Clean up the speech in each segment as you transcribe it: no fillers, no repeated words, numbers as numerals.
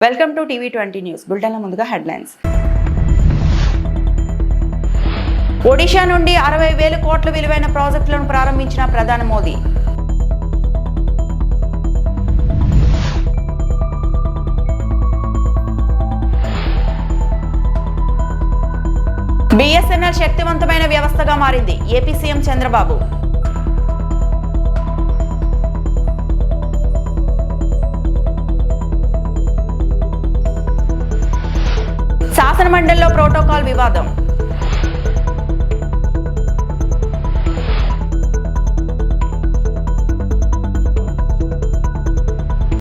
Welcome to టీవీ20 news బులెటిన్ల ముందుగా headlines. Odisha నుండి 60,000 కోట్ల విలువైన ప్రాజెక్టులను ప్రారంభించిన ప్రధాని మోదీ. బిఎస్ఎన్ఎల్ శక్తివంతమైన వ్యవస్థగా మారింది. AP CM Chandrababu. శాసనమండలిలో ప్రోటోకాల్ వివాదం.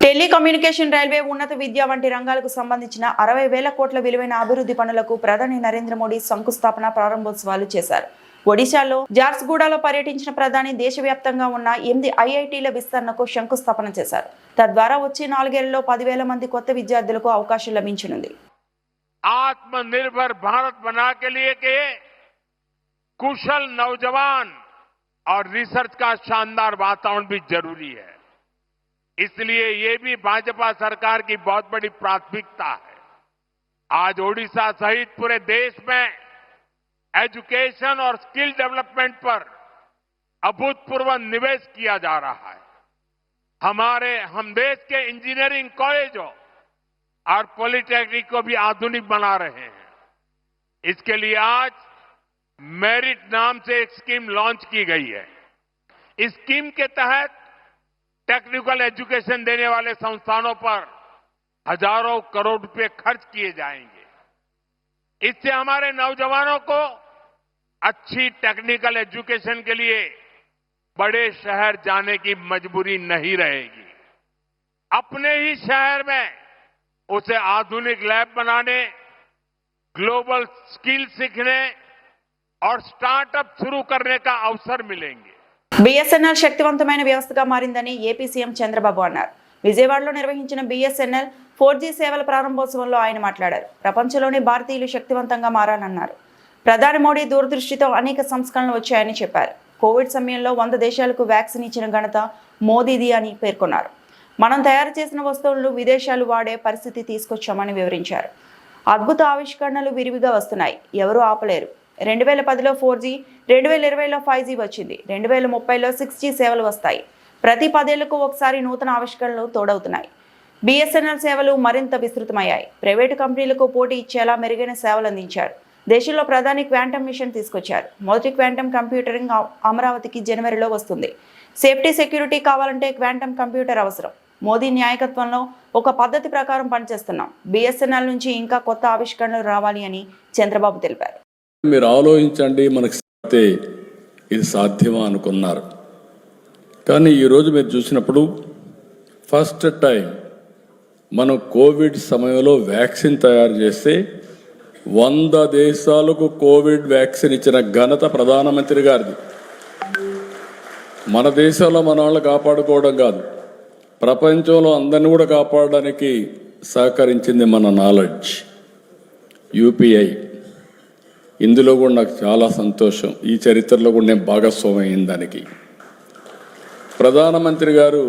టెలికమ్యూనికేషన్, రైల్వే, ఉన్నత విద్య వంటి రంగాలకు సంబంధించిన 60,000 కోట్ల విలువైన అభివృద్ధి పనులకు ప్రధాని నరేంద్ర మోడీ శంకుస్థాపన, ప్రారంభోత్సవాలు చేశారు. ఒడిశాలో జార్సుగూడలో పర్యటించిన ప్రధాని దేశవ్యాప్తంగా ఉన్న 8 ఐఐటీల విస్తరణకు శంకుస్థాపన చేశారు. తద్వారా వచ్చే 4 ఏళ్లలో 10,000 మంది కొత్త విద్యార్థులకు అవకాశం లభించనుంది. आत्मनिर्भर भारत बना के लिए के कुशल नौजवान और रिसर्च का शानदार वातावरण भी जरूरी है. इसलिए ये भी भाजपा सरकार की बहुत बड़ी प्राथमिकता है. आज ओडिशा सहित पूरे देश में एजुकेशन और स्किल डेवलपमेंट पर अभूतपूर्व निवेश किया जा रहा है. हम देश के इंजीनियरिंग कॉलेजों और पॉलिटेक्निक को भी आधुनिक बना रहे हैं. इसके लिए आज मेरिट नाम से एक स्कीम लॉन्च की गई है. इस स्कीम के तहत टेक्निकल एजुकेशन देने वाले संस्थानों पर हजारों करोड़ रुपए खर्च किए जाएंगे. इससे हमारे नौजवानों को अच्छी टेक्निकल एजुकेशन के लिए बड़े शहर जाने की मजबूरी नहीं रहेगी. अपने ही शहर में उसे आधुनिक लैब बनाने, ग्लोबल स्किल सीखने और स्टार्टअप शुरू करने का अवसर मिलेंगे. బిఎస్ఎన్ఎల్ శక్తివంతమైన వ్యవస్థగా మారిందని ఏపీ సీఎం చంద్రబాబు అన్నారు. విజయవాడలో నిర్వహించిన బిఎస్ఎన్ఎల్ 4G సేవల ప్రారంభోత్సవంలో ఆయన మాట్లాడారు. ప్రపంచంలోని భారతీయులు శక్తివంతంగా మారాలన్నారు. ప్రధాని మోడీ దూరదృష్టితో అనేక సంస్కరణలు వచ్చాయని చెప్పారు. కోవిడ్ సమయంలో 100 దేశాలకు వ్యాక్సిన్ ఇచ్చిన ఘనత మోదీది అని పేర్కొన్నారు. మనం తయారు చేసిన వస్తువులను విదేశాలు వాడే పరిస్థితి తీసుకొచ్చామని వివరించారు. అద్భుత ఆవిష్కరణలు విరివిగా వస్తున్నాయి, ఎవరూ ఆపలేరు. 2010లో 4G, 2020లో 5G వచ్చింది. 2030లో 6G సేవలు వస్తాయి. ప్రతి 10 ఏళ్లకు ఒకసారి నూతన ఆవిష్కరణలు తోడవుతున్నాయి. బిఎస్ఎన్ఎల్ సేవలు మరింత విస్తృతమయ్యాయి. ప్రైవేటు కంపెనీలకు పోటీ ఇచ్చేలా మెరుగైన సేవలు అందించారు. దేశంలో ప్రధాని క్వాంటమ్ మిషన్ తీసుకొచ్చారు. మొదటి క్వాంటమ్ కంప్యూటరింగ్ అమరావతికి జనవరిలో వస్తుంది. సేఫ్టీ, సెక్యూరిటీ కావాలంటే క్వాంటమ్ కంప్యూటర్ అవసరం. మోదీ నాయకత్వంలో ఒక పద్ధతి ప్రకారం పనిచేస్తున్నాం. బిఎస్ఎన్ఎల్ నుంచి ఇంకా కొత్త ఆవిష్కరణలు రావాలి అని చంద్రబాబు తెలిపారు. మీరు ఆలోచించండి, మనకు ఇది సాధ్యమా అనుకున్నారు. కానీ ఈరోజు మీరు చూసినప్పుడు ఫస్ట్ టైం మనం కోవిడ్ సమయంలో వ్యాక్సిన్ తయారు చేస్తే 100 దేశాలకు కోవిడ్ వ్యాక్సిన్ ఇచ్చిన ఘనత ప్రధానమంత్రి గారిది. మన దేశంలో మన వాళ్ళు కాపాడుకోవడం కాదు, ప్రపంచంలో అందరిని కూడా కాపాడడానికి సహకరించింది మన నాలెడ్జ్, యూపీఐ. ఇందులో కూడా నాకు చాలా సంతోషం. ఈ చరిత్రలో కూడా నేను భాగస్వామి అయిన దానికి. ప్రధానమంత్రి గారు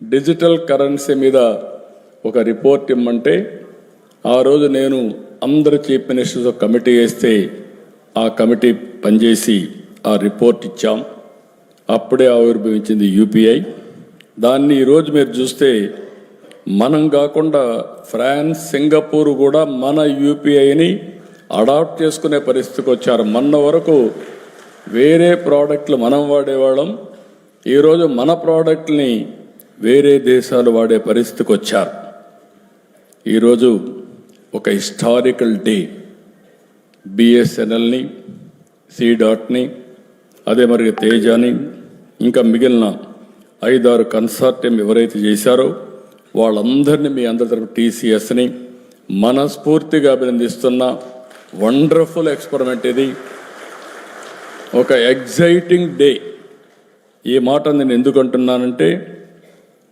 డిజిటల్ కరెన్సీ మీద ఒక రిపోర్ట్ ఇమ్మంటే ఆ రోజు నేను అందరు చీఫ్ మినిస్టర్స్ కమిటీ వేస్తే ఆ కమిటీ పనిచేసి ఆ రిపోర్ట్ ఇచ్చాం. అప్పుడే ఆవిర్భవించింది యూపీఐ. దాన్ని ఈరోజు మీరు చూస్తే మనం కాకుండా ఫ్రాన్స్, సింగపూర్ కూడా మన యూపీఐని అడాప్ట్ చేసుకునే పరిస్థితికి వచ్చారు. మొన్న వరకు వేరే ప్రోడక్ట్లు మనం వాడేవాళ్ళం, ఈరోజు మన ప్రోడక్ట్ని వేరే దేశాలు వాడే పరిస్థితికి వచ్చారు. ఈరోజు ఒక హిస్టారికల్ డే. బిఎస్ఎన్ఎల్ని, C.ని, అదే మరి తేజాని, ఇంకా మిగిలిన 5-6 కన్సార్టియం ఎవరైతే చేశారో వాళ్ళందరినీ మీ అందరి తరఫున TCSని మనస్ఫూర్తిగా అభినందిస్తున్నా. వండర్ఫుల్ ఎక్స్పెరిమెంట్ ఇది, ఒక ఎగ్జైటింగ్ డే. ఈ మాట నేను ఎందుకు అంటున్నానంటే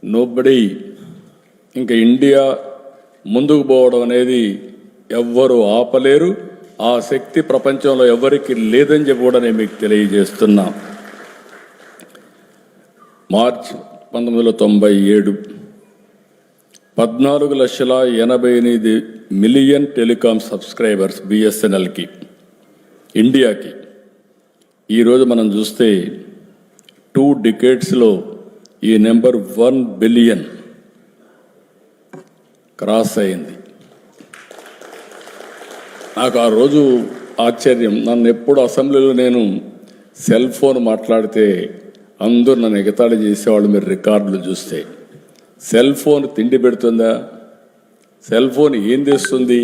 నోబడీ ఇంకా ఇండియా ముందుకు పోవడం అనేది ఎవ్వరూ ఆపలేరు. ఆ శక్తి ప్రపంచంలో ఎవరికి లేదని చెప్పి కూడా నేను మీకు తెలియజేస్తున్నా. మార్చి 1997 14,88,000,000 టెలికాం సబ్స్క్రైబర్స్ బిఎస్ఎన్ఎల్కి ఇండియాకి. ఈరోజు మనం చూస్తే 2 డికేడ్స్లో ఈ నెంబర్ 1 బిలియన్ క్రాస్ అయింది. నాకు ఆ రోజు ఆశ్చర్యం. నన్ను ఎప్పుడు అసెంబ్లీలో నేను సెల్ ఫోన్ మాట్లాడితే అందరూ నన్ను ఎగతాళి చేసేవాళ్ళు. మీరు రికార్డులు చూస్తే సెల్ ఫోన్ తిండి పెడుతుందా, సెల్ ఫోన్ ఏం తెస్తుంది,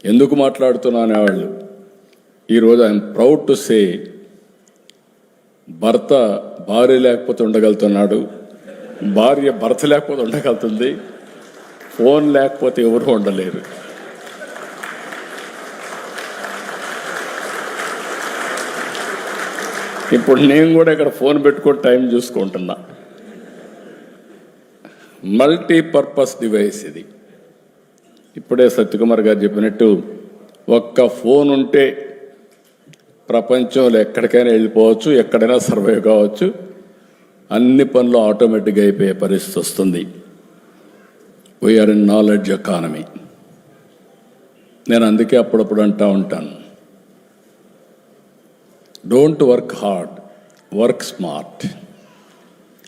ఎందుకు మాట్లాడుతున్నా అనేవాళ్ళు. ఈరోజు ఐఎమ్ ప్రౌడ్ టు సే భర్త భార్య లేకపోతే ఉండగలుగుతున్నాడు, భార్య భర్త లేకపోతే ఉండగలుగుతుంది, ఫోన్ లేకపోతే ఎవరు ఉండలేరు. ఇప్పుడు నేను కూడా ఇక్కడ ఫోన్ పెట్టుకొని టైం చూసుకుంటున్నా. మల్టీపర్పస్ డివైస్ ఇది. ఇప్పుడే సత్యకుమార్ గారు చెప్పినట్టు ఒక్క ఫోన్ ఉంటే ప్రపంచంలో ఎక్కడికైనా వెళ్ళిపోవచ్చు, ఎక్కడైనా సర్వైవ్ కావచ్చు, అన్ని పనులు ఆటోమేటిక్గా అయిపోయే పరిస్థితి వస్తుంది. We are in knowledge economy. నేను అందుకే అప్పుడప్పుడు అంటూ ఉంటాను, don't work hard, work smart.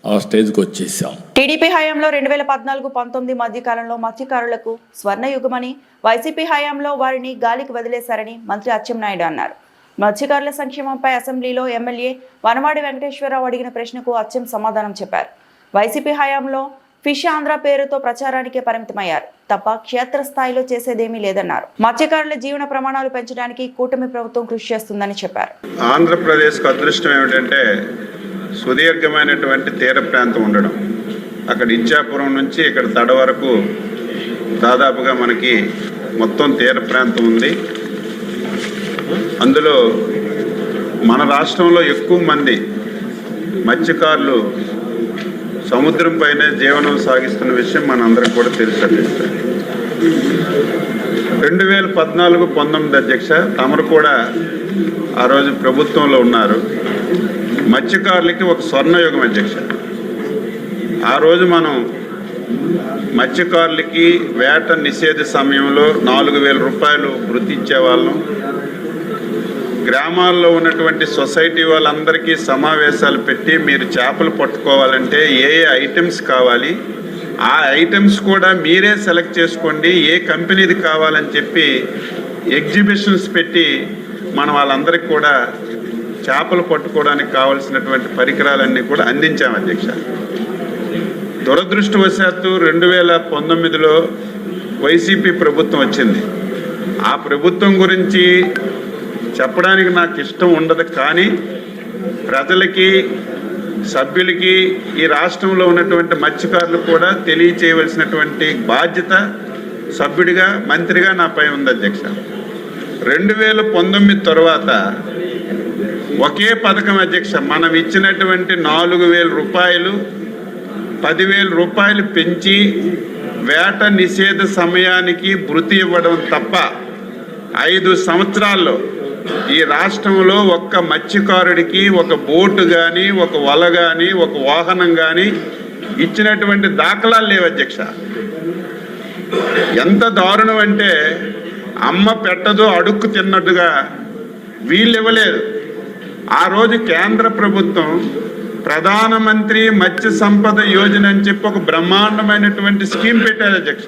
ఆ స్టేజ్కి వచ్చేసాం. టీడీపీ హయాంలో 2014-19 మధ్య కాలంలో మత్స్యకారులకు స్వర్ణయుగమని, వైసీపీ హయాంలో వారిని గాలికి వదిలేశారని మంత్రి అచ్చెన్నాయుడు అన్నారు. మత్స్యకారుల సంక్షేమంపై అసెంబ్లీలో ఎమ్మెల్యే వనమాడి వెంకటేశ్వరరావు అడిగిన ప్రశ్నకు అచ్చెం సమాధానం చెప్పారు. వైసీపీ హయాంలో ఫిష్ ఆంధ్ర పేరుతో ప్రచారానికే పరిమితమయ్యారు తప్ప క్షేత్రస్థాయిలో చేసేదేమీ లేదన్నారు. మత్స్యకారుల జీవన ప్రమాణాలు పెంచడానికి కూటమి ప్రభుత్వం కృషి చేస్తుందని చెప్పారు. ఆంధ్రప్రదేశ్కు అదృష్టం ఏమిటంటే సుదీర్ఘమైనటువంటి తీర ప్రాంతం ఉండడం. అక్కడ ఇచ్చాపురం నుంచి ఇక్కడ తడ వరకు దాదాపుగా మనకి మొత్తం తీర ప్రాంతం ఉంది. అందులో మన రాష్ట్రంలో ఎక్కువ మంది మత్స్యకారులు సముద్రం పైనే జీవనం సాగిస్తున్న విషయం మనందరికి కూడా తెలుసు. 2014-19 అధ్యక్ష, తమరు కూడా ఆ రోజు ప్రభుత్వంలో ఉన్నారు. మత్స్యకారులకి ఒక స్వర్ణయుగం అధ్యక్ష. ఆ రోజు మనం మత్స్యకారులకి వేట నిషేధ సమయంలో 4,000 రూపాయలు వృత్తి ఇచ్చేవాళ్ళం. గ్రామాల్లో ఉన్నటువంటి సొసైటీ వాళ్ళందరికీ సమావేశాలు పెట్టి మీరు చేపలు పట్టుకోవాలంటే ఏ ఐటమ్స్ కావాలి, ఆ ఐటమ్స్ కూడా మీరే సెలెక్ట్ చేసుకోండి, ఏ కంపెనీది కావాలని చెప్పి ఎగ్జిబిషన్స్ పెట్టి మనం వాళ్ళందరికీ కూడా చేపలు పట్టుకోవడానికి కావలసినటువంటి పరికరాలన్నీ కూడా అందించాం అధ్యక్ష. దురదృష్టవశాత్తు 2019లో వైసీపీ ప్రభుత్వం వచ్చింది. ఆ ప్రభుత్వం గురించి చెప్పడానికి నాకు ఇష్టం ఉండదు, కానీ ప్రజలకి, సభ్యులకి, ఈ రాష్ట్రంలో ఉన్నటువంటి మత్స్యకారులు కూడా తెలియచేయవలసినటువంటి బాధ్యత సభ్యుడిగా, మంత్రిగా నాపై ఉంది అధ్యక్ష. 2019 తర్వాత ఒకే పథకం అధ్యక్ష. మనం ఇచ్చినటువంటి 4,000 రూపాయలు 10,000 రూపాయలు పెంచి వేట నిషేధ సమయానికి భృతి ఇవ్వడం తప్ప 5 సంవత్సరాల్లో ఈ రాష్ట్రంలో ఒక్క మత్స్యకారుడికి ఒక బోటు కానీ, ఒక వల కానీ, ఒక వాహనం కానీ ఇచ్చినటువంటి దాఖలాలు లేవు అధ్యక్ష. ఎంత దారుణం అంటే అమ్మ పెట్టదో అడుక్కు తిన్నట్టుగా వీళ్ళు ఇవ్వలేదు. ఆ రోజు కేంద్ర ప్రభుత్వం ప్రధానమంత్రి మత్స్య సంపద యోజన అని చెప్పి ఒక బ్రహ్మాండమైనటువంటి స్కీమ్ పెట్టారు అధ్యక్ష.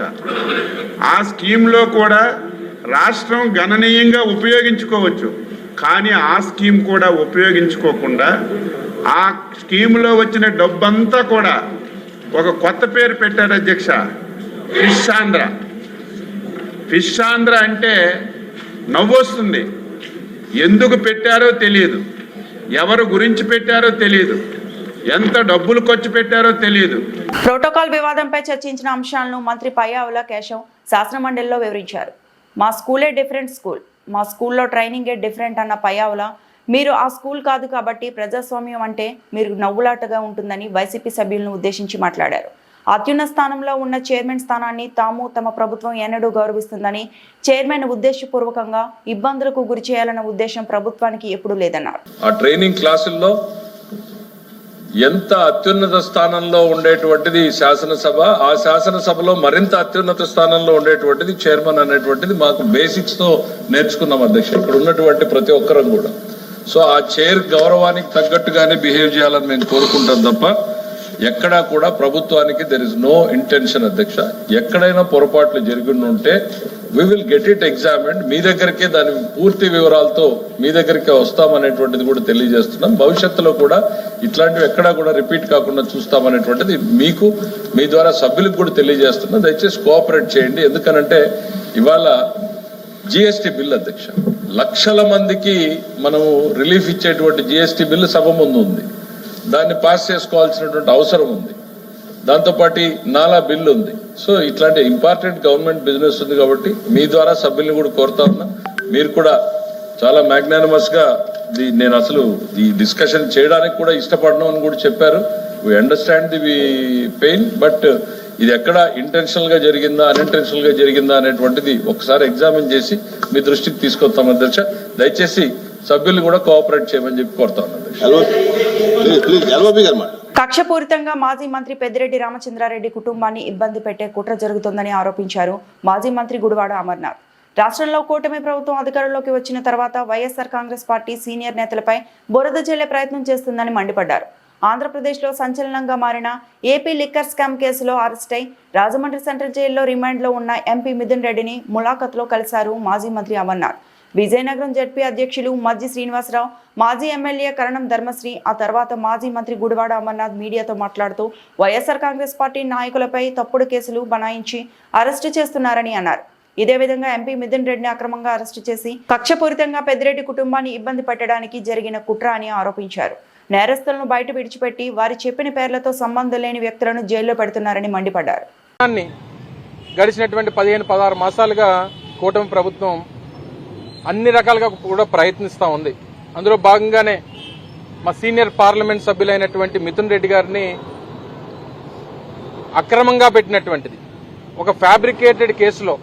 ఆ స్కీమ్లో కూడా రాష్ట్రం గణనీయంగా ఉపయోగించుకోవచ్చు, కానీ ఆ స్కీమ్ కూడా ఉపయోగించుకోకుండా ఆ స్కీమ్లో వచ్చిన డబ్బంతా కూడా ఒక కొత్త పేరు పెట్టారు అధ్యక్ష, ఫిష్ ఆంధ్ర. ఫిష్ ఆంధ్ర అంటే నవ్వొస్తుంది. ఎందుకు పెట్టారో తెలియదు, ఎవరు గురించి పెట్టారో తెలియదు, ఎంత డబ్బులు ఖర్చు పెట్టారో తెలియదు. ప్రోటోకాల్ వివాదంపై చర్చించిన అంశాలను మంత్రి పయ్యావుల కేశవ్ శాసనమండలిలో వివరించారు. మా స్కూలే డిఫరెంట్ స్కూల్, మా స్కూల్లో ట్రైనింగే డిఫరెంట్ అన్న పయ్యావుల, మీరు ఆ స్కూల్ కాదు కాబట్టి ప్రజాస్వామ్యం అంటే మీరు నవ్వులాటగా ఉంటుందని వైసీపీ సభ్యులను ఉద్దేశించి మాట్లాడారు. అత్యున్నత స్థానంలో ఉన్న చైర్మన్ స్థానాన్ని తాము, తమ ప్రభుత్వం ఎన్నడూ గౌరవిస్తుందని, చైర్మన్ ఉద్దేశపూర్వకంగా ఇబ్బందులకు గురి చేయాలన్న ఉద్దేశం ప్రభుత్వానికి ఎప్పుడూ లేదన్నారు. ఆ ట్రైనింగ్ క్లాసుల్లో ఎంత అత్యున్నత స్థానంలో ఉండేటువంటిది శాసనసభ, ఆ శాసనసభలో మరింత అత్యున్నత స్థానంలో ఉండేటువంటిది చైర్మన్ అనేటువంటిది మాకు బేసిక్స్ తో నేర్చుకున్నాం అధ్యక్ష. ఇక్కడ ఉన్నటువంటి ప్రతి ఒక్కరం కూడా. సో ఆ చైర్ గౌరవానికి తగ్గట్టుగానే బిహేవ్ చేయాలని మేము కోరుకుంటాం తప్ప ఎక్కడా కూడా ప్రభుత్వానికి దెర్ ఇస్ నో ఇంటెన్షన్ అధ్యక్ష. ఎక్కడైనా పొరపాట్లు జరిగి ఉంటే we will get it examined. మీ దగ్గరికే దాని పూర్తి వివరాలతో మీ దగ్గరికే వస్తామనేటువంటిది కూడా తెలియజేస్తున్నాం. భవిష్యత్తులో కూడా ఇట్లాంటివి ఎక్కడా కూడా రిపీట్ కాకుండా చూస్తామనేటువంటిది మీకు మీ ద్వారా సభ్యులకు కూడా తెలియజేస్తున్నాం. దయచేసి కోఆపరేట్ చేయండి. ఎందుకనంటే ఇవాళ జిఎస్టీ బిల్ అధ్యక్ష, లక్షల మందికి మనము రిలీఫ్ ఇచ్చేటువంటి జిఎస్టీ బిల్లు సభ ముందు ఉంది. దాన్ని పాస్ చేసుకోవాల్సినటువంటి అవసరం ఉంది. దాంతోపాటు నాలా బిల్లు ఉంది. సో ఇట్లాంటి ఇంపార్టెంట్ గవర్నమెంట్ బిజినెస్ ఉంది కాబట్టి మీ ద్వారా సభ్యుల్ని కూడా కోరుతా ఉన్నా. మీరు కూడా చాలా మ్యాగ్నానిమస్ గా నేను అసలు ఈ డిస్కషన్ చేయడానికి కూడా ఇష్టపడను అని కూడా చెప్పారు. We understand the pain, but ఇది ఎక్కడ ఇంటెన్షనల్ గా జరిగిందా అన్ఇంటెన్షనల్ గా జరిగిందా అనేటువంటిది ఒకసారి ఎగ్జామిన్ చేసి మీ దృష్టికి తీసుకొస్తాం అధ్యక్ష. దయచేసి సభ్యులు కూడా కోఆపరేట్ చేయమని చెప్పి కోరుతా ఉన్నాను. కక్షపూరితంగా మాజీ మంత్రి పెద్దిరెడ్డి రామచంద్రారెడ్డి కుటుంబాన్ని ఇబ్బంది పెట్టే కుట్ర జరుగుతోందని ఆరోపించారు మాజీ మంత్రి గుడివాడ అమర్నాథ్. రాష్ట్రంలో కూటమి ప్రభుత్వం అధికారంలోకి వచ్చిన తర్వాత వైఎస్ఆర్ కాంగ్రెస్ పార్టీ సీనియర్ నేతలపై బురద జల్లే ప్రయత్నం చేస్తుందని మండిపడ్డారు. ఆంధ్రప్రదేశ్లో సంచలనంగా మారిన ఏపీ లిక్కర్ స్కామ్ కేసులో అరెస్ట్ అయి రాజమండ్రి సెంట్రల్ జైల్లో రిమాండ్లో ఉన్న ఎంపీ మిథున్ రెడ్డిని ములాఖత్లో కలిశారు మాజీ మంత్రి అమర్నాథ్. విజయనగరం జడ్పీ అధ్యక్షులు మజ్జి శ్రీనివాసరావు, మాజీ ఎమ్మెల్యే కరణం ధర్మశ్రీ, ఆ తర్వాత మాజీ మంత్రి గుడివాడ అమర్నాథ్ మీడియాతో మాట్లాడుతూ వైఎస్ఆర్ కాంగ్రెస్ పార్టీ నాయకులపై తప్పుడు కేసులు బనాయించి అరెస్టు చేస్తున్నారని అన్నారు. ఇదే విధంగా ఎంపీ మిథున్ రెడ్డిని అక్రమంగా అరెస్టు చేసి కక్షపూరితంగా పెద్దిరెడ్డి కుటుంబాన్ని ఇబ్బంది పెట్టడానికి జరిగిన కుట్ర అని ఆరోపించారు. నేరస్తులను బయట విడిచిపెట్టి వారి చెప్పిన పేర్లతో సంబంధం లేని వ్యక్తులను జైల్లో పెడుతున్నారని మండిపడ్డారు. గడిచినటువంటి 15-16 మాసాలుగా కూటమి ప్రభుత్వం అన్ని రకాలుగా కూడా ప్రయత్నిస్తూ ఉంది. అందులో భాగంగానే మా సీనియర్ పార్లమెంట్ సభ్యులైనటువంటి మిథున్ రెడ్డి గారిని అక్రమంగా పెట్టినటువంటిది ఒక ఫ్యాబ్రికేటెడ్ కేసులో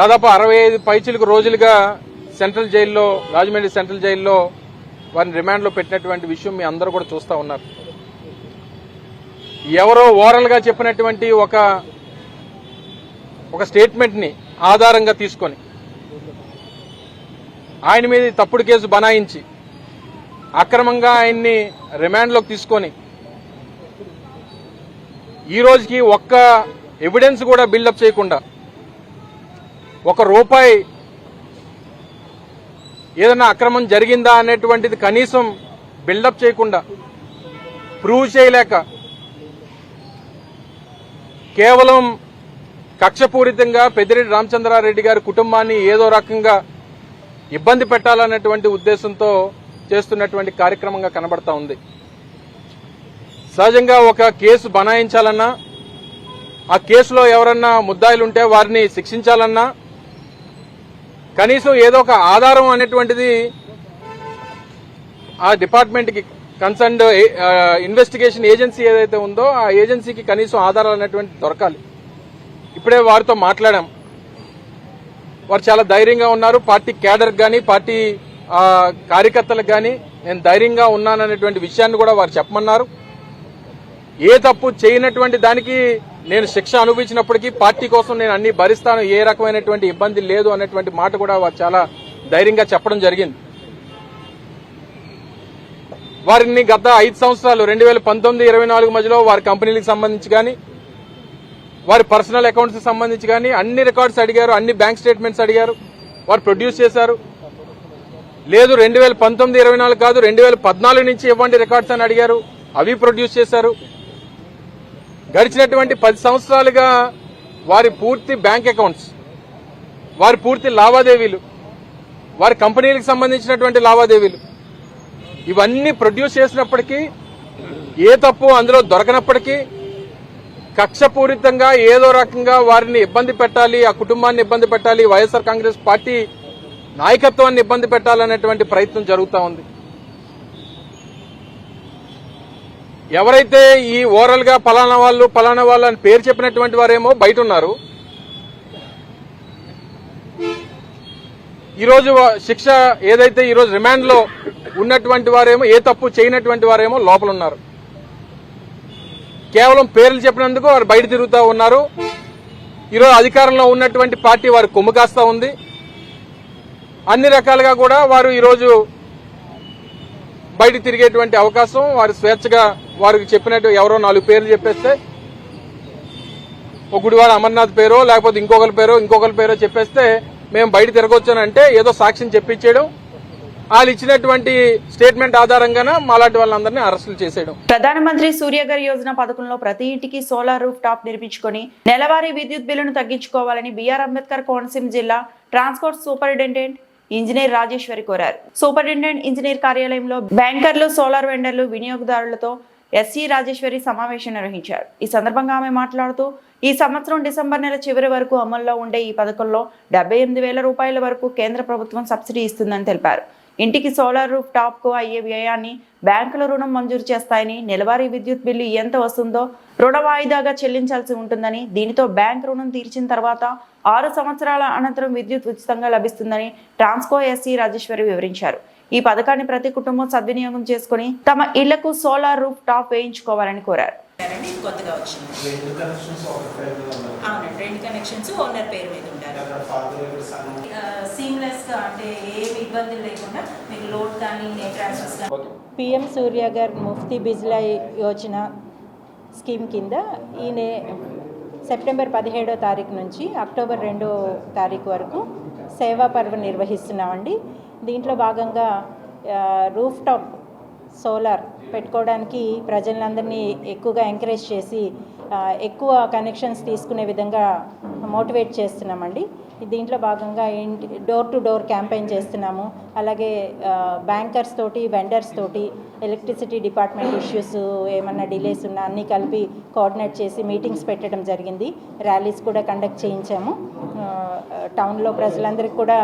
దాదాపు 65 పైచిలకు రోజులుగా సెంట్రల్ జైల్లో, రాజమండ్రి సెంట్రల్ జైల్లో వారిని రిమాండ్లో పెట్టినటువంటి విషయం మీ అందరూ కూడా చూస్తూ ఉన్నారు. ఎవరో ఓరల్ గా చెప్పినటువంటి ఒక స్టేట్మెంట్ ని ఆధారంగా తీసుకొని ఆయన మీద తప్పుడు కేసు బనాయించి అక్రమంగా ఆయన్ని రిమాండ్లోకి తీసుకొని ఈ రోజుకి ఒక్క ఎవిడెన్స్ కూడా బిల్డప్ చేయకుండా, ₹1 ఏదైనా అక్రమం జరిగిందా అనేటువంటిది కనీసం బిల్డప్ చేయకుండా, ప్రూవ్ చేయలేక కేవలం కక్షపూరితంగా పెద్దిరెడ్డి రామచంద్రారెడ్డి గారి కుటుంబాన్ని ఏదో రకంగా ఇబ్బంది పెట్టాలనేటువంటి ఉద్దేశంతో చేస్తున్నటువంటి కార్యక్రమంగా కనబడతా ఉంది. సహజంగా ఒక కేసు బనాయించాలన్నా, ఆ కేసులో ఎవరన్నా ముద్దాయిలుంటే వారిని శిక్షించాలన్నా కనీసం ఏదో ఒక ఆధారం అనేటువంటిది ఆ డిపార్ట్మెంట్ కి కన్సర్న్డ్ ఇన్వెస్టిగేషన్ ఏజెన్సీ ఏదైతే ఉందో ఆ ఏజెన్సీకి కనీసం ఆధారాలు అనేటువంటి దొరకాలి. ఇప్పుడే వారితో మాట్లాడాం. వారు చాలా ధైర్యంగా ఉన్నారు. పార్టీ క్యాడర్ గాని, పార్టీ కార్యకర్తలకు గాని నేను ధైర్యంగా ఉన్నాననేటువంటి విషయాన్ని కూడా వారు చెప్పమన్నారు. ఏ తప్పు చేయనటువంటి దానికి నేను శిక్ష అనుభవించినప్పటికీ పార్టీ కోసం నేను అన్ని భరిస్తాను, ఏ రకమైనటువంటి ఇబ్బంది లేదు అనేటువంటి మాట కూడా వారు చాలా ధైర్యంగా చెప్పడం జరిగింది. వారిని గత 5 సంవత్సరాలు 2019-24 మధ్యలో వారి కంపెనీలకు సంబంధించి కానీ, వారి పర్సనల్ అకౌంట్స్ కి సంబంధించి కానీ అన్ని రికార్డ్స్ అడిగారు, అన్ని బ్యాంక్ స్టేట్మెంట్స్ అడిగారు. వారు ప్రొడ్యూస్ చేశారు. లేదు 2019-24 కాదు 2014 నుంచి ఇవ్వండి రికార్డ్స్ అని అడిగారు, అవి ప్రొడ్యూస్ చేశారు. గడిచినటువంటి 10 సంవత్సరాలుగా వారి పూర్తి బ్యాంక్ అకౌంట్స్, వారి పూర్తి లావాదేవీలు, వారి కంపెనీలకు సంబంధించినటువంటి లావాదేవీలు ఇవన్నీ ప్రొడ్యూస్ చేసినప్పటికీ ఏ తప్పు అందులో దొరకనప్పటికీ కక్షపూరితంగా ఏదో రకంగా వారిని ఇబ్బంది పెట్టాలి, ఆ కుటుంబాన్ని ఇబ్బంది పెట్టాలి, వైఎస్ఆర్ కాంగ్రెస్ పార్టీ నాయకత్వాన్ని ఇబ్బంది పెట్టాలనేటువంటి ప్రయత్నం జరుగుతూ ఉంది. ఎవరైతే ఈ ఓరల్ గా పలానా వాళ్ళు అని పేరు చెప్పినటువంటి వారేమో బయట ఉన్నారు. ఈరోజు శిక్ష ఏదైతే ఈరోజు రిమాండ్లో ఉన్నటువంటి వారేమో, ఏ తప్పు చేయనటువంటి వారేమో లోపల ఉన్నారు. కేవలం పేర్లు చెప్పినందుకు వారు బయట తిరుగుతూ ఉన్నారు. ఈరోజు అధికారంలో ఉన్నటువంటి పార్టీ వారు కొమ్ము కాస్తా ఉంది. అన్ని రకాలుగా కూడా వారు ఈరోజు బయట తిరిగేటువంటి అవకాశం, వారు స్వేచ్ఛగా వారికి చెప్పినట్టు ఎవరో 4 పేర్లు చెప్పేస్తే, ఒక గుడివాడ అమర్నాథ్ పేరో లేకపోతే ఇంకొకరి పేరో చెప్పేస్తే మేము బయట తిరగొచ్చానంటే ఏదో సాక్ష్యం చెప్పించేయడం, వాళ్ళు ఇచ్చినటువంటి స్టేట్మెంట్ ఆధారంగానే మాలాంటి వాళ్ళందరినీ అరెస్టులు చేసేయడం. ప్రధానమంత్రి సూర్యఘర్ యోజన పథకంలో ప్రతి ఇంటికి సోలార్ రూఫ్ టాప్ నిర్మించుకొని నెలవారీ విద్యుత్ బిల్లును తగ్గించుకోవాలని బిఆర్ అంబేద్కర్ కోనసీమ జిల్లా ట్రాన్స్పోర్ట్ సూపరింటెండెంట్ ఇంజనీర్ రాజేశ్వరి కోరారు. సూపరింటెండెంట్ ఇంజనీర్ కార్యాలయంలో బ్యాంకర్లు, సోలార్ వెండర్లు, వినియోగదారులతో ఎస్సీ రాజేశ్వరి సమావేశం నిర్వహించారు. ఈ సందర్భంగా ఆమె మాట్లాడుతూ, ఈ సంవత్సరం డిసెంబర్ నెల చివరి వరకు అమల్లో ఉండే ఈ పథకంలో 78,000 రూపాయల వరకు కేంద్ర ప్రభుత్వం సబ్సిడీ ఇస్తుందని తెలిపారు. ఇంటికి సోలార్ రూఫ్ టాప్ కు అయ్యే వ్యయాన్ని బ్యాంకుల రుణం మంజూరు చేస్తాయని, నెలవారీ విద్యుత్ బిల్లు ఎంత వస్తుందో రుణ వాయిదాగా చెల్లించాల్సి ఉంటుందని, దీనితో బ్యాంక్ రుణం తీర్చిన తర్వాత 6 సంవత్సరాల అనంతరం విద్యుత్ ఉచితంగా లభిస్తుందని ట్రాన్స్కో ఎస్సీ రాజేశ్వరి వివరించారు. ఈ పథకాన్ని ప్రతి కుటుంబం సద్వినియోగం చేసుకుని తమ ఇళ్లకు సోలార్ రూఫ్ టాప్ వేయించుకోవాలని కోరారు. కొత్తగా వచ్చింది. అవునండి, 2 కనెక్షన్స్ ఓనర్ పేరు మీద ఉంటారు. సీమ్లెస్ గా, అంటే ఏమి ఇబ్బందులు లేకుండా మీకు లోడ్ కానీ నెట్ ట్రాన్స్ఫర్స్ కానీ. పిఎం సూర్యఘర్ ముఫ్తీ బిజ్లీ యోజన స్కీమ్ కింద ఈయన సెప్టెంబర్ 17వ తారీఖు నుంచి అక్టోబర్ 2వ తారీఖు వరకు సేవా పర్వ నిర్వహిస్తున్నామండి. దీంట్లో భాగంగా రూఫ్ టాప్ సోలార్ పెట్టుకోవడానికి ప్రజలందరినీ ఎక్కువగా ఎంకరేజ్ చేసి ఎక్కువ కనెక్షన్స్ తీసుకునే విధంగా మోటివేట్ చేస్తున్నామండి. దీంట్లో భాగంగా డోర్ టు డోర్ క్యాంపెయిన్ చేస్తున్నాము. అలాగే బ్యాంకర్స్ తోటి, వెండర్స్ తోటి, ఎలక్ట్రిసిటీ డిపార్ట్మెంట్ ఇష్యూస్ ఏమన్నా డిలేస్ ఉన్నా అన్నీ కలిపి కోఆర్డినేట్ చేసి మీటింగ్స్ పెట్టడం జరిగింది. ర్యాలీస్ కూడా కండక్ట్ చేయించాము. టౌన్లో ప్రజలందరికీ కూడా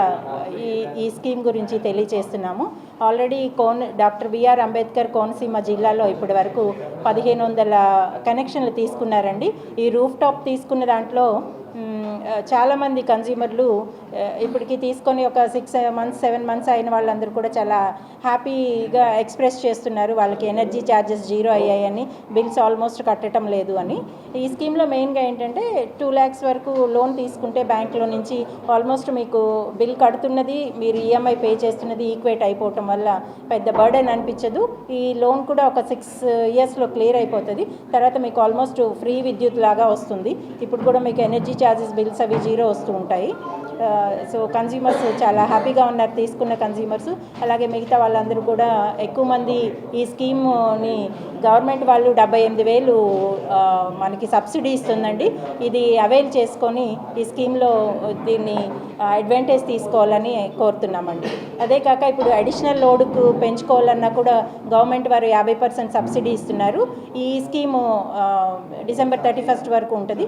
ఈ స్కీమ్ గురించి తెలియజేస్తున్నాము. Already doctor B R Ambedkar Konaseema జిల్లాలో ఇప్పటి వరకు 1500 కనెక్షన్లు తీసుకున్నారండి. ఈ రూఫ్ టాప్ తీసుకున్న దాంట్లో చాలామంది కన్జ్యూమర్లు ఇప్పటికి తీసుకొని ఒక 6 months 7 months అయిన వాళ్ళందరూ కూడా చాలా హ్యాపీగా ఎక్స్ప్రెస్ చేస్తున్నారు. వాళ్ళకి ఎనర్జీ ఛార్జెస్ 0 అయ్యాయని, బిల్స్ ఆల్మోస్ట్ కట్టడం లేదు అని. ఈ స్కీమ్లో మెయిన్గా ఏంటంటే 2 lakhs వరకు లోన్ తీసుకుంటే బ్యాంకులో నుంచి ఆల్మోస్ట్ మీకు బిల్ కడుతున్నది, మీరు ఈఎంఐ పే చేస్తున్నది ఈక్వేట్ అయిపోవటం వల్ల పెద్ద బర్డెన్ అనిపించదు. ఈ లోన్ కూడా ఒక 6 yearsలో క్లియర్ అయిపోతుంది. తర్వాత మీకు ఆల్మోస్ట్ ఫ్రీ విద్యుత్ లాగా వస్తుంది. ఇప్పుడు కూడా మీకు ఎనర్జీ ఛార్జెస్ బిల్స్ అవి 0 వస్తూ ఉంటాయి. సో కన్జ్యూమర్స్ చాలా హ్యాపీగా ఉన్నారు తీసుకున్న కన్జ్యూమర్స్. అలాగే మిగతా వాళ్ళందరూ కూడా ఎక్కువ మంది ఈ స్కీమ్ని గవర్నమెంట్ వాళ్ళు 78,000 మనకి సబ్సిడీ ఇస్తుందండి. ఇది అవైల్ చేసుకొని ఈ స్కీమ్లో దీన్ని అడ్వాంటేజ్ తీసుకోవాలని కోరుతున్నామండి. అదే కాక ఇప్పుడు అడిషనల్ లోడ్కు పెంచుకోవాలన్నా కూడా గవర్నమెంట్ వారు 50% సబ్సిడీ ఇస్తున్నారు. ఈ స్కీము డిసెంబర్ 31st వరకు ఉంటుంది.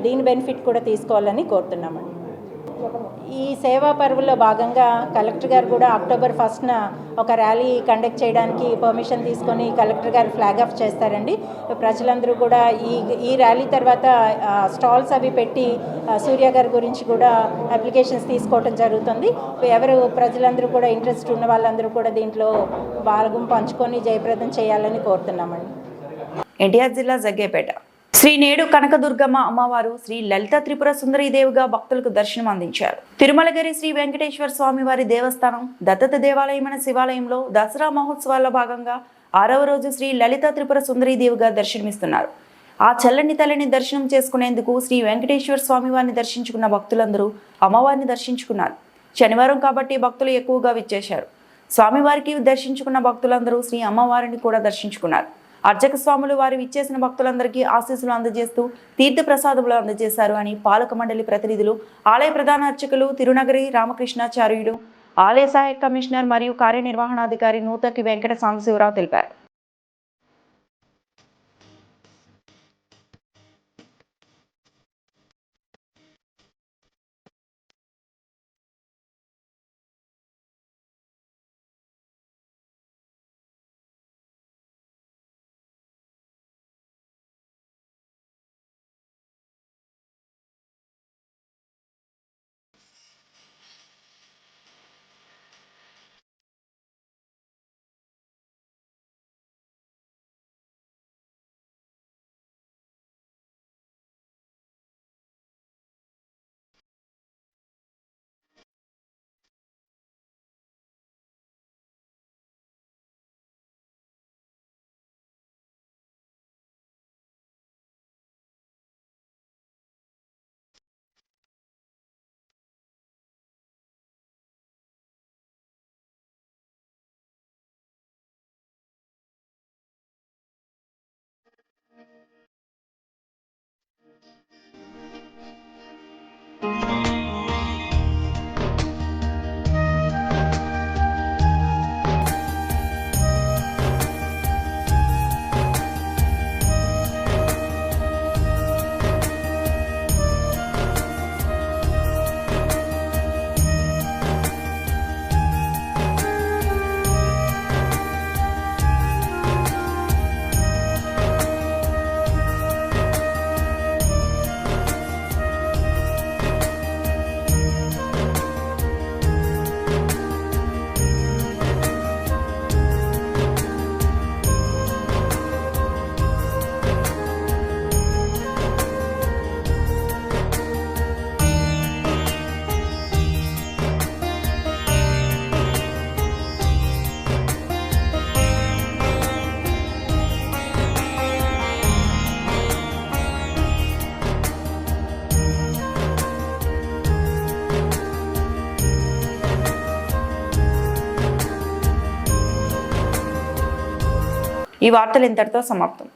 దీని బెనిఫిట్ కూడా తీసుకోవాలని కోరుతున్నామండి. ఈ సేవా పర్వులో భాగంగా కలెక్టర్ గారు కూడా అక్టోబర్ 1st ఒక ర్యాలీ కండక్ట్ చేయడానికి పర్మిషన్ తీసుకొని కలెక్టర్ గారు ఫ్లాగ్ ఆఫ్ చేస్తారండి. ప్రజలందరూ కూడా ఈ ర్యాలీ తర్వాత స్టాల్స్ అవి పెట్టి సూర్య గారి గురించి కూడా అప్లికేషన్స్ తీసుకోవటం జరుగుతుంది. ప్రజలందరూ కూడా ఇంట్రెస్ట్ ఉన్న వాళ్ళందరూ కూడా దీంట్లో భాగం పంచుకొని జయప్రదం చేయాలని కోరుతున్నామండి. ఎన్టీఆర్ జిల్లా జగ్గేపేట శ్రీ నేడు కనకదుర్గమ్మ అమ్మవారు శ్రీ లలిత త్రిపుర సుందరీదేవిగా భక్తులకు దర్శనం అందించారు. తిరుమలగిరి శ్రీ వెంకటేశ్వర స్వామి వారి దేవస్థానం దత్తత దేవాలయమైన శివాలయంలో దసరా మహోత్సవాల్లో భాగంగా 6వ రోజు శ్రీ లలిత త్రిపుర సుందరీదేవిగా దర్శనమిస్తున్నారు. ఆ చల్లని తల్లిని దర్శనం చేసుకునేందుకు శ్రీ వెంకటేశ్వర స్వామి వారిని దర్శించుకున్న భక్తులందరూ అమ్మవారిని దర్శించుకున్నారు. శనివారం కాబట్టి భక్తులు ఎక్కువగా విచ్చేశారు. స్వామివారికి దర్శించుకున్న భక్తులందరూ శ్రీ అమ్మవారిని కూడా దర్శించుకున్నారు. అర్చక స్వాములు వారి విచ్చేసిన భక్తులందరికీ ఆశీస్సులు అందజేస్తూ తీర్థ ప్రసాదములు అందజేశారు అని పాలక మండలి ప్రతినిధులు, ఆలయ ప్రధాన అర్చకులు తిరునగరి రామకృష్ణాచార్యుడు, ఆలయ సహాయక కమిషనర్ మరియు కార్యనిర్వహణాధికారి నూతకి వెంకట సాంబశివరావు తెలిపారు. ఈ వార్తలు ఇంతటితో సమాప్తం.